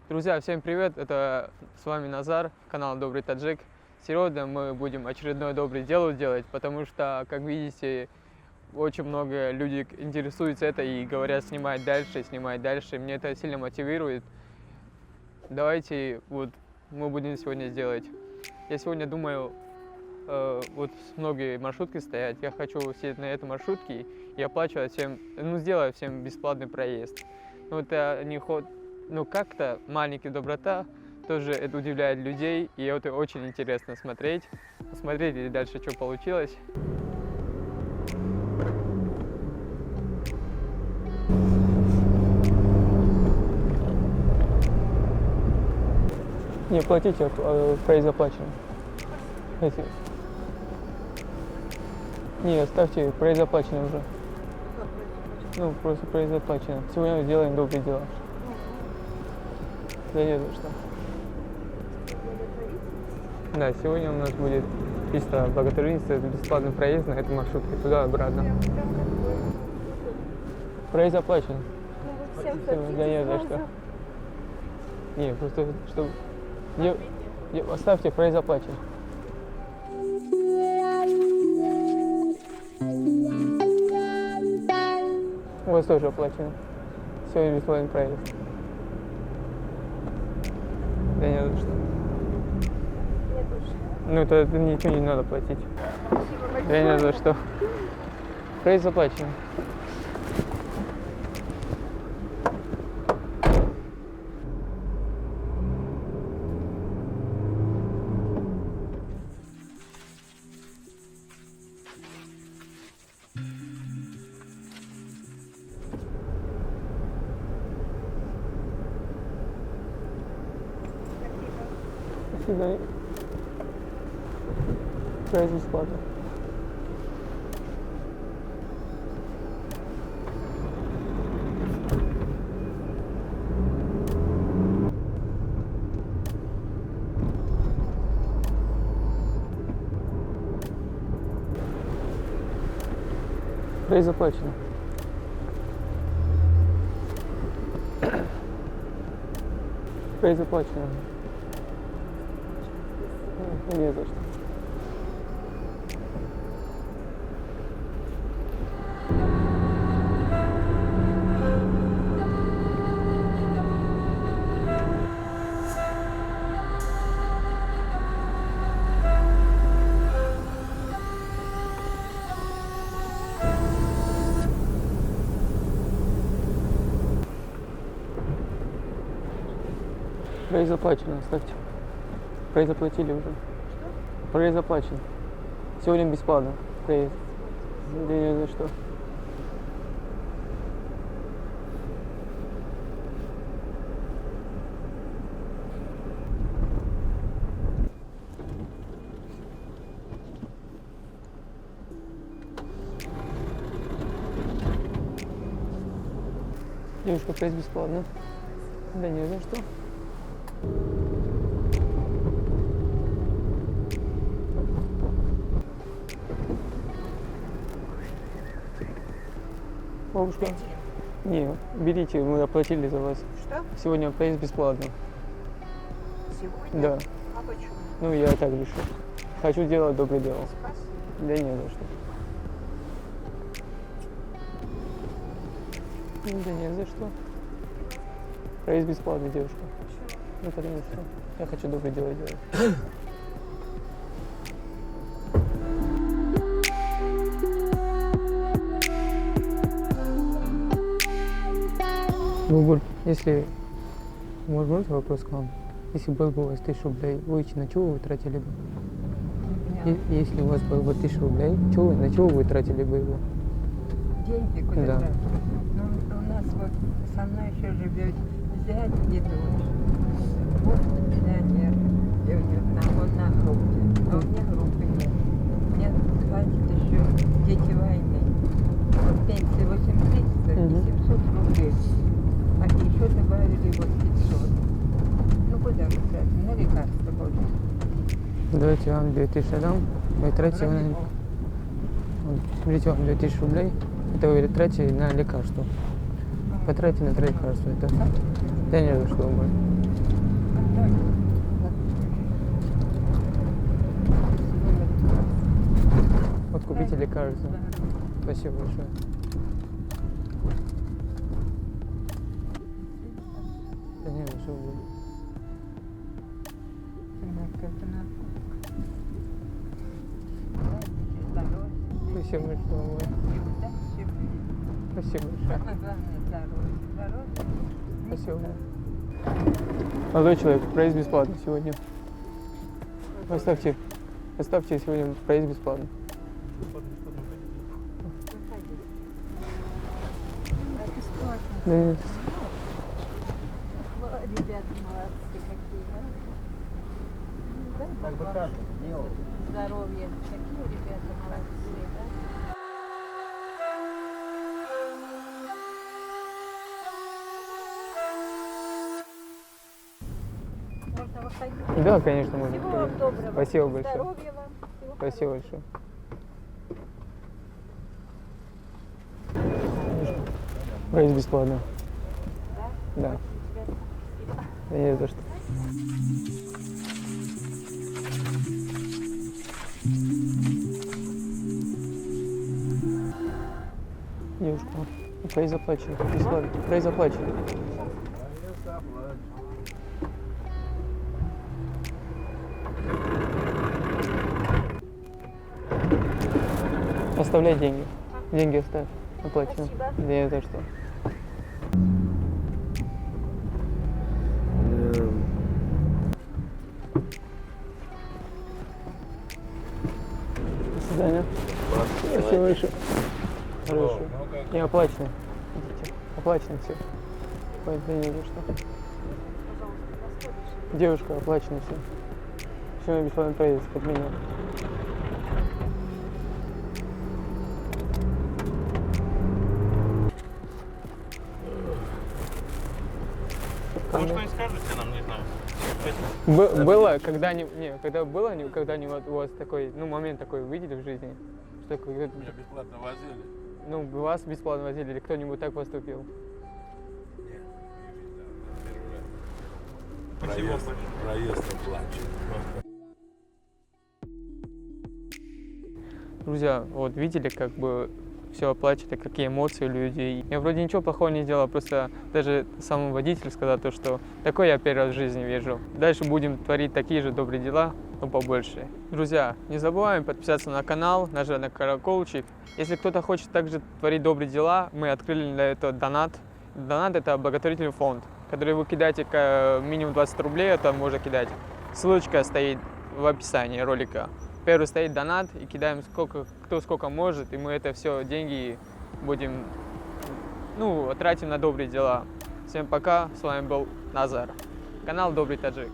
Друзья, всем привет! Это с вами Назар, канал Добрый Таджик. Сегодня мы будем очередное доброе дело делать, потому что, как видите, очень много людей интересуются это и говорят снимать дальше, снимать дальше. Мне это сильно мотивирует. Давайте вот мы будем сегодня сделать. Я сегодня думаю, вот многие маршрутки стоят. Я хочу сесть на этой маршрутке и оплачивать всем, сделать всем бесплатный проезд. Но это не ход. Ну, как-то маленькая доброта тоже это удивляет людей, и это очень интересно смотреть. Посмотрите дальше, что получилось. Не, платите, проезд оплачен. Не, оставьте, проезд оплачен уже. Ну, просто проезд оплачен. Сегодня сделаем добрые дела. Да не за что. Да, сегодня у нас будет чисто благотворительство, бесплатный проезд на этой маршрутке туда-обратно. Проезд оплачен. Ну, вы всем Да не за что. Не, просто чтобы... Оставьте, проезд оплачен. У вас тоже оплачено. Сегодня бесплатный проезд. Да не за что. Ну, это ничего не надо платить. Да не за что. Проезд заплачен. Спасибо. Проезд бесплатно. Проезд заплачен. Проезд заплачен. Не за что. Проезд заплачен, оставьте. Проезд заплатили уже. Проезд заплачен. Сегодня бесплатно проезд. Да не за что. Девушка, проезд бесплатно. Да не за что. Бабушка, не, берите, мы оплатили за вас. Что? Сегодня проезд бесплатный. Сегодня? Да. А почему? Ну, я так решил. Хочу делать доброе дело. Спас? Да не за что. Да не за что. Проезд бесплатный, девушка. Ну, потому что я хочу доброе дело делать. Гугуль, если... Может вопрос к вам? Если был бы у вас 1000 рублей, вы на чего вы тратили бы? Если у вас было бы 1000 рублей, на чего вы тратили бы его? Деньги куда Да. тратить? Ну, у нас вот со мной еще живет зять и дочь. Вот пенсионер, и у него он на группе, а у меня группы нет. Мне хватит еще дети войны. Вот пенсия 8300 и 700 рублей. А еще добавили вот 500. Ну куда мы тратим? На лекарства больше. Давайте я вам 2000 дам, вы тратите на... Смотрите, вам 2000 рублей, это вы тратите на лекарство. Потратьте на лекарство, это... Да не за что, мой. эти лекарства. Спасибо большое. Да нет, что вы. Спасибо большое. Спасибо большое. Самое главное здоровье. Спасибо. Молодой человек, проезд бесплатно сегодня. Поставьте сегодня проезд бесплатно. Да нет. Ребята молодцы какие, да? Здоровье. Какие ребята молодцы, да? Можно выходить? Да, конечно, можно. Всего вам доброго. Спасибо большое. Здоровья вам. Всего Спасибо большое. Проезд бесплатно. Да. Да не за что. Девушка, проезд оплачен. Бесплатно. Проезд оплачен. Оставляй деньги. Деньги оставь. Оплачено. Спасибо. Да не за что. До свидания. Спасибо большое. Хорошо. Не оплачено. Идите. Оплачено все. Ой, да не за что. Девушка, оплачено все. Все, бесплатный проезд от меня. Вы что-нибудь скажете нам, не знаю. Было, когда-нибудь у вас такой, момент такой видели в жизни? Что такое, Меня бесплатно возили. вас бесплатно возили или кто-нибудь так поступил? Нет, первый раз. Проезд оплачен. Друзья, вот видели, как бы все оплачено, какие эмоции у людей. Я вроде ничего плохого не сделал, просто даже сам водитель сказал то, что такое я первый раз в жизни вижу. Дальше будем творить такие же добрые дела, но побольше. Друзья, не забываем подписаться на канал, нажать на колокольчик. Если кто-то хочет также творить добрые дела, мы открыли для этого донат. Донат – это благотворительный фонд, который вы кидаете минимум 20 рублей, это можно кидать. Ссылочка стоит в описании ролика. Первый стоит донат и кидаем кто сколько может, и мы это все деньги будем, тратим на добрые дела. Всем пока, с вами был Назар, канал Добрый Таджик.